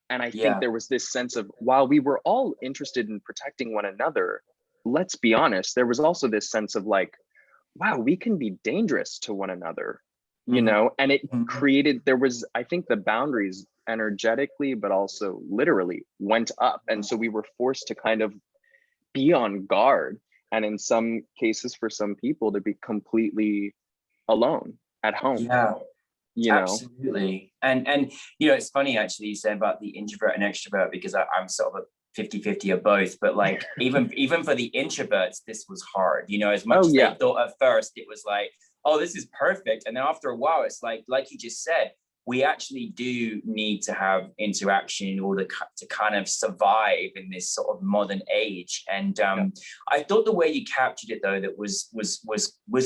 And I think there was this sense of, while we were all interested in protecting one another, let's be honest, there was also this sense of like, wow, we can be dangerous to one another, you know, and it created, there was, I think the boundaries energetically, but also literally went up. And so we were forced to kind of be on guard. And in some cases, for some people, to be completely alone at home. Yeah. You know? Absolutely. And you know, it's funny actually you said about the introvert and extrovert, because I'm sort of a 50-50 of both, but like even for the introverts, this was hard, you know, as much as they thought at first it was like, oh, this is perfect. And then after a while, it's like you just said, we actually do need to have interaction in order to kind of survive in this sort of modern age. And I thought the way you captured it though, that was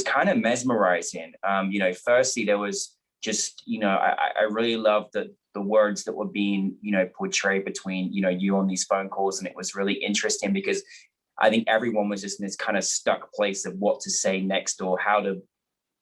kind of mesmerizing. You know, firstly, there was just, you know, I really loved the words that were being, you know, portrayed between, you know, you on these phone calls. And it was really interesting because I think everyone was just in this kind of stuck place of what to say next or how to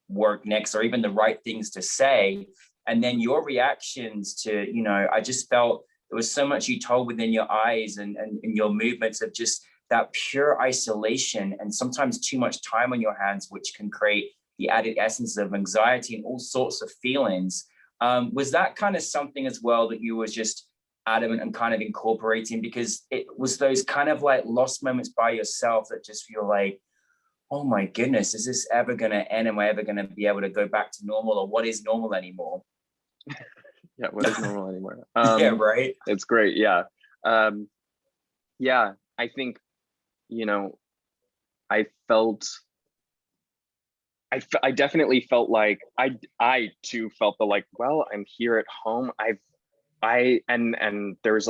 work next, or even the right things to say. And then your reactions to, you know, I just felt there was so much you told within your eyes and your movements of just that pure isolation and sometimes too much time on your hands, which can create the added essence of anxiety and all sorts of feelings. Was that kind of something as well that you were just adamant and kind of incorporating? Because it was those kind of like lost moments by yourself that just feel like, oh my goodness, is this ever going to end? Am I ever going to be able to go back to normal, or what is normal anymore? Yeah, what is normal anymore? Yeah, right. It's great. Yeah. Yeah, I think, you know, I felt, I definitely felt like I too felt the like, well, I'm here at home. And there's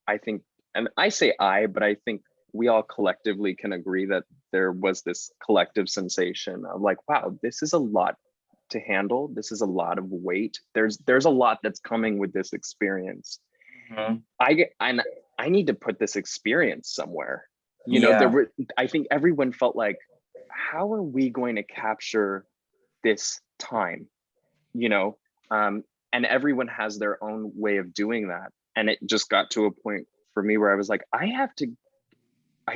I think, and I say but I think we all collectively can agree that there was this collective sensation of like, wow, this is a lot to handle. This is a lot of weight. There's a lot that's coming with this experience. Mm-hmm. I need to put this experience somewhere. Yeah. I think everyone felt like, how are we going to capture this time? And everyone has their own way of doing that. And it just got to a point for me where I was like, I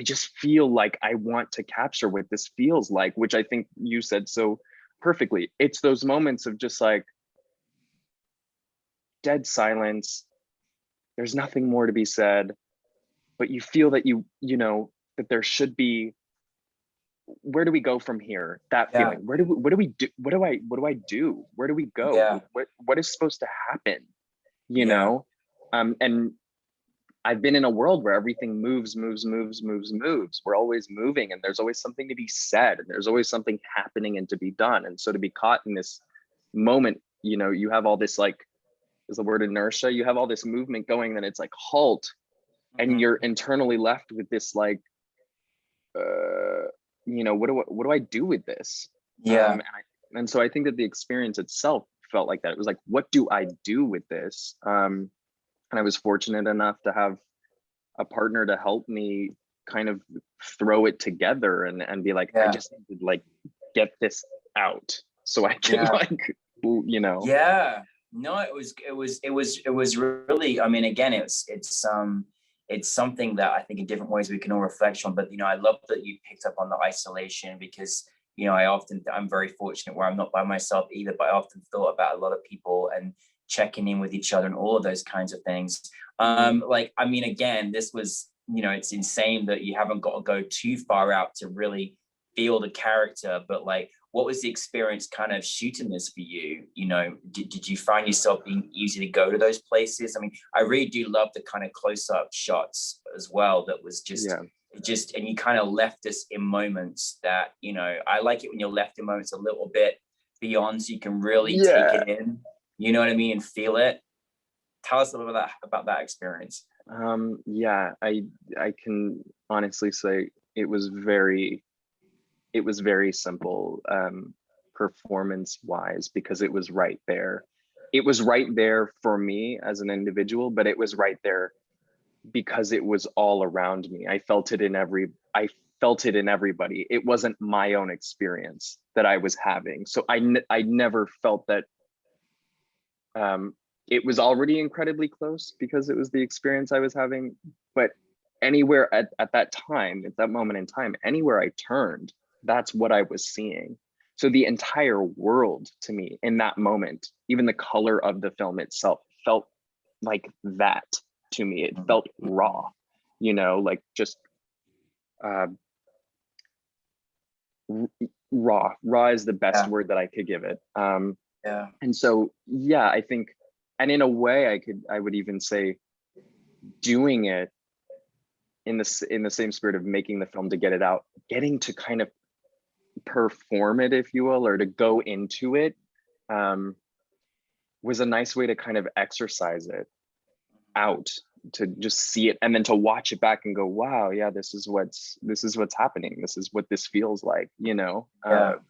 just feel like I want to capture what this feels like, which I think you said so perfectly. It's those moments of just like dead silence. There's nothing more to be said, but you feel that that there should be, where do we go from here? That feeling, what do we do? What do I do? Where do we go? Yeah. What is supposed to happen? And I've been in a world where everything moves. We're always moving, and there's always something to be said, and there's always something happening and to be done. And so to be caught in this moment, you have all this, like, is the word inertia? You have all this movement going, then it's like halt, and you're internally left with this like, what do I do with this? Yeah. And so I think that the experience itself felt like that. It was like, what do I do with this? And I was fortunate enough to have a partner to help me kind of throw it together and be like, I just need to like get this out so I can Yeah. No, it was really, I mean, again, it's something that I think in different ways we can all reflect on, but I love that you picked up on the isolation, because I'm very fortunate where I'm not by myself either, but I often thought about a lot of people and checking in with each other and all of those kinds of things. Again, this was, it's insane that you haven't got to go too far out to really feel the character, but like, what was the experience kind of shooting this for you? Did you find yourself being easy to go to those places? I mean, I really do love the kind of close-up shots as well. That was just, and you kind of left us in moments that, I like it when you're left in moments a little bit beyond, so you can really take it in, you know what I mean, and feel it. Tell us a little bit about that experience. I can honestly say it was very simple, performance wise, because it was right there. It was right there for me as an individual, but it was right there because it was all around me. I felt it in everybody. It wasn't my own experience that I was having. So I never felt that it was already incredibly close because it was the experience I was having. But anywhere at that time, at that moment in time, anywhere I turned, that's what I was seeing. So the entire world to me in that moment, even the color of the film itself, felt like that to me. It felt raw, like just raw. Raw is the best word that I could give it. And so, I think, and in a way I would even say doing it in the same spirit of making the film to get it out, getting to kind of perform it, if you will, or to go into it, was a nice way to kind of exercise it out, to just see it and then to watch it back and go, wow, yeah, this is what's happening. This is what this feels like, It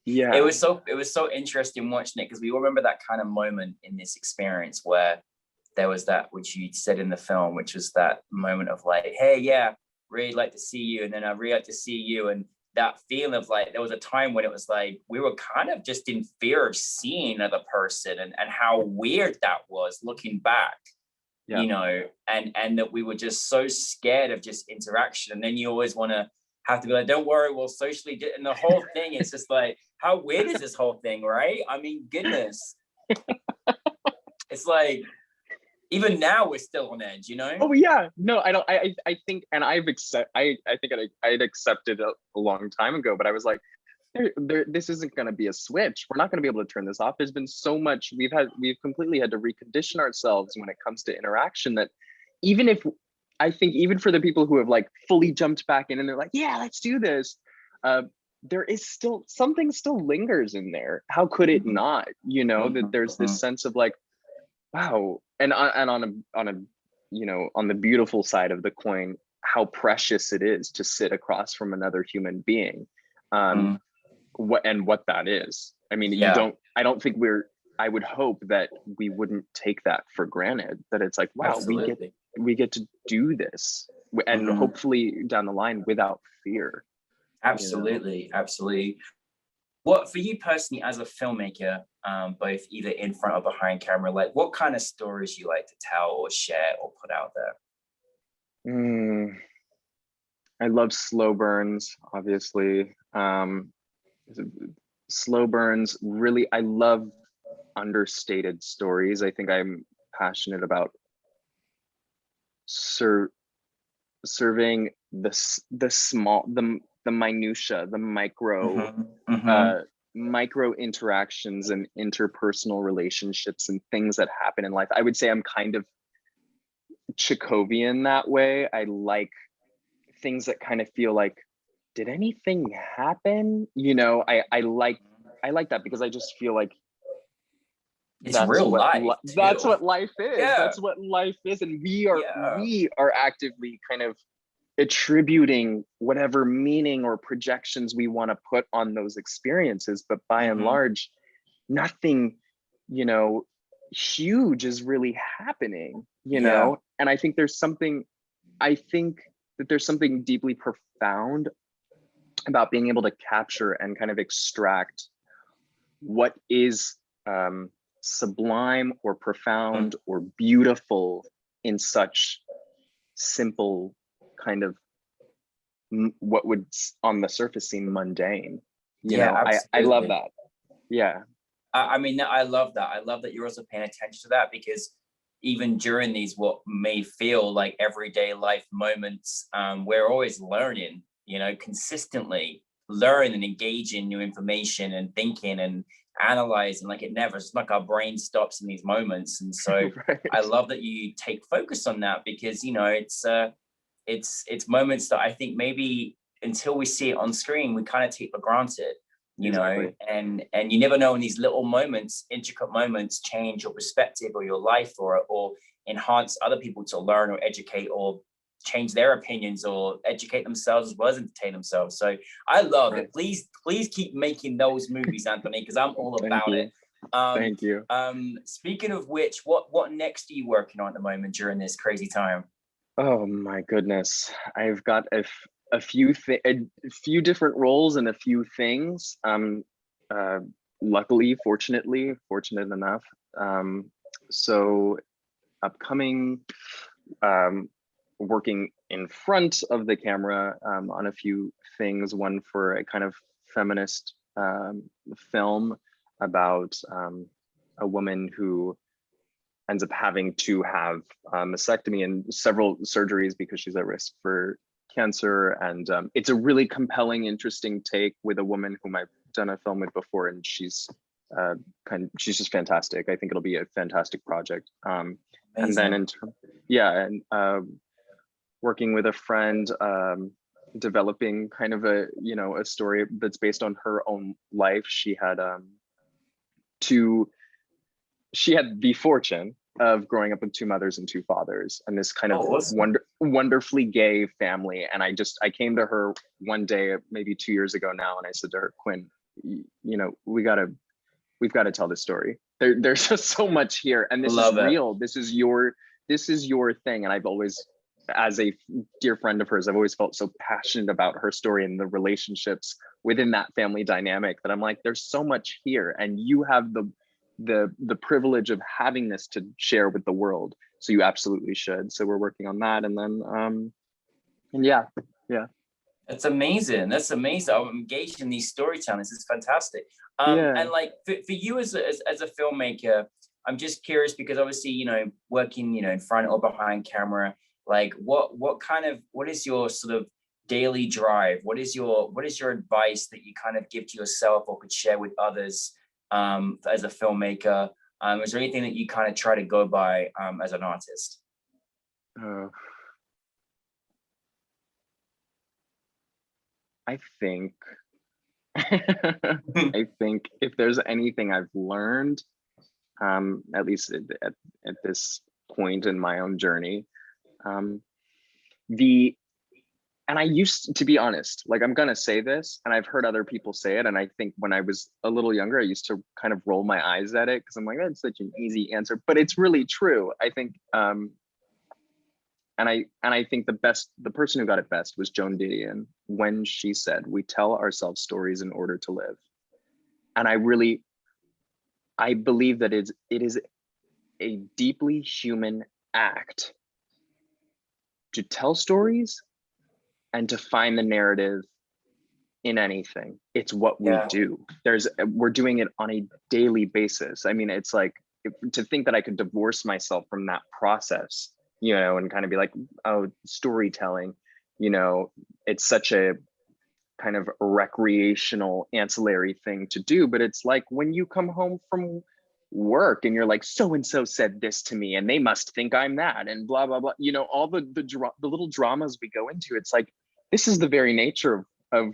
was so interesting watching it, because we all remember that kind of moment in this experience where there was that, which you said in the film, which was that moment of like, hey, really like to see you, and then I really like to see you, and that feeling of like, there was a time when it was like we were kind of just in fear of seeing another person, and how weird that was looking back, and that we were just so scared of just interaction. And then you always want to have to be like, don't worry, we'll socially do, and the whole thing is just like, how weird is this whole thing, right? I mean, goodness. It's like, even now we're still on edge, Oh yeah, no, I don't. I think, and I think I'd accepted a long time ago, but I was like, this isn't going to be a switch. We're not going to be able to turn this off. There's been so much we've completely had to recondition ourselves when it comes to interaction, that even if, I think even for the people who have like fully jumped back in and they're like, yeah, let's do this, there is still something still lingers in there. How could it not? You know, that there's this sense of like, wow, and on a you know, on the beautiful side of the coin, how precious it is to sit across from another human being, what that is. I mean, I don't think I would hope that we wouldn't take that for granted, that it's like, wow, we get to do this, and hopefully down the line without fear. Absolutely, you know? Absolutely. What, for you personally as a filmmaker, both either in front or behind camera, like what kind of stories you like to tell or share or put out there? I love slow burns, obviously. Slow burns, really, I love understated stories. I think I'm passionate about serving the small, the minutia, the micro interactions and interpersonal relationships and things that happen in life. I would say I'm kind of Chekhovian that way. I like things that kind of feel like, did anything happen? You know, I like that, because I just feel like it's real life. That's what life is. Yeah. That's what life is. And we are actively kind of attributing whatever meaning or projections we want to put on those experiences. But by and large, nothing, you know, huge is really happening, you know? And I think there's something deeply profound about being able to capture and kind of extract what is sublime or profound or beautiful in such simple kind of what would on the surface seem mundane. You know, I love that. Yeah. I mean, I love that. I love that you're also paying attention to that, because even during these what may feel like everyday life moments, we're always learning, you know, consistently learn and engage in new information and thinking and analyzing. Like it's like our brain stops in these moments. And so right. I love that you take focus on that, because, you know, it's moments that I think maybe until we see it on screen, we kind of take for granted, you know, and you never know when these little moments, intricate moments, change your perspective or your life, or enhance other people to learn or educate or change their opinions or educate themselves as well as entertain themselves. So I love it. Please keep making those movies, Anthony, because I'm all about it. Thank you. Speaking of which, what next are you working on at the moment during this crazy time? Oh my goodness, I've got a few different roles and a few things. Luckily, fortunate enough. So upcoming, working in front of the camera on a few things. One for a kind of feminist film about a woman who ends up having to have a mastectomy and several surgeries because she's at risk for cancer. And it's a really compelling, interesting take with a woman whom I've done a film with before, and she's just fantastic. I think it'll be a fantastic project. And then working with a friend, developing kind of a story that's based on her own life. She had the fortune of growing up with two mothers and two fathers, and this kind of wonderfully gay family. And I came to her one day, maybe 2 years ago now, and I said to her, Quinn, you know, we've got to tell this story. There's just so much here, and this is real. This is your thing. And I've always, as a dear friend of hers, I've always felt so passionate about her story and the relationships within that family dynamic that I'm like, there's so much here, and you have the privilege of having this to share with the world, so you absolutely should. So we're working on that, and then That's amazing. I'm engaged in these storytellings. It's fantastic. And like for you as a filmmaker, I'm just curious, because obviously, you know, working, you know, in front or behind camera, like what is your sort of daily drive? What is your advice that you kind of give to yourself or could share with others as a filmmaker? Is there anything that you kind of try to go by as an artist? I think I think if there's anything I've learned, at least at this point in my own journey, and I used to be honest, like I'm gonna say this, and I've heard other people say it, and I think when I was a little younger, I used to kind of roll my eyes at it because I'm like, that's such an easy answer, but it's really true. I think, and I think the person who got it best was Joan Didion when she said, "We tell ourselves stories in order to live," and I believe that it is a deeply human act to tell stories and to find the narrative in anything. It's what we do. We're doing it on a daily basis. I mean, it's like to think that I could divorce myself from that process, you know, and kind of be like, oh, storytelling, you know, it's such a kind of recreational ancillary thing to do. But it's like when you come home from work and you're like, so-and-so said this to me and they must think I'm that and blah, blah, blah. You know, all the little dramas we go into, it's like, this is the very nature of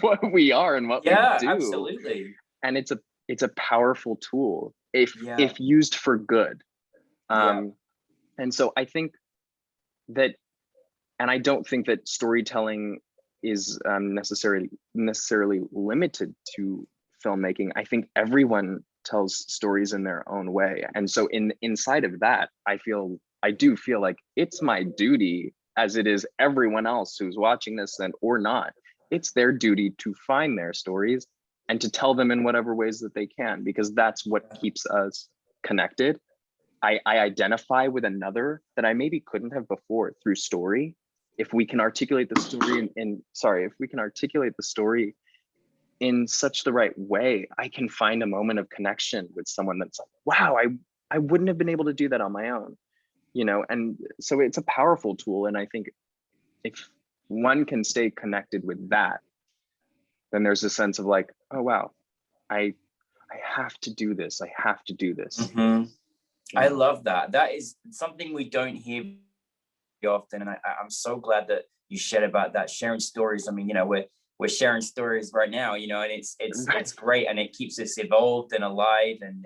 what we are and what we do. Absolutely. And it's a powerful tool if used for good. And so I think that, and I don't think that storytelling is necessarily limited to filmmaking. I think everyone tells stories in their own way. And so inside of that, I do feel like it's my duty, as it is everyone else who's watching this or not, it's their duty to find their stories and to tell them in whatever ways that they can, because that's what keeps us connected. I identify with another that I maybe couldn't have before through story. If we can articulate the story in such the right way, I can find a moment of connection with someone that's like, wow, I wouldn't have been able to do that on my own, you know? And so it's a powerful tool. And I think if one can stay connected with that, then there's a sense of like, oh, wow, I have to do this. I have to do this. Mm-hmm. I love that. That is something we don't hear often. And I'm so glad that you shared about that, sharing stories. I mean, you know, we're sharing stories right now, you know, and it's great, and it keeps us evolved and alive and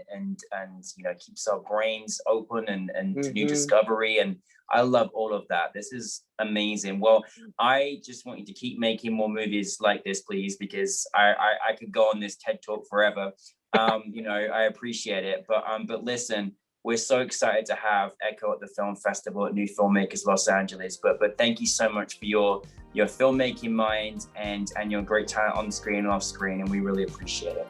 you know, keeps our brains open and to new discovery. And I love all of that. This is amazing. Well, I just want you to keep making more movies like this, please, because I could go on this TED Talk forever. You know, I appreciate it. But listen, we're so excited to have Echo at the film festival at NewFilmmakers Los Angeles. But thank you so much for your filmmaking mind and your great talent on screen and off screen, and we really appreciate it.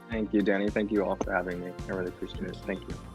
Thank you, Danny. Thank you all for having me. I really appreciate it. Thank you.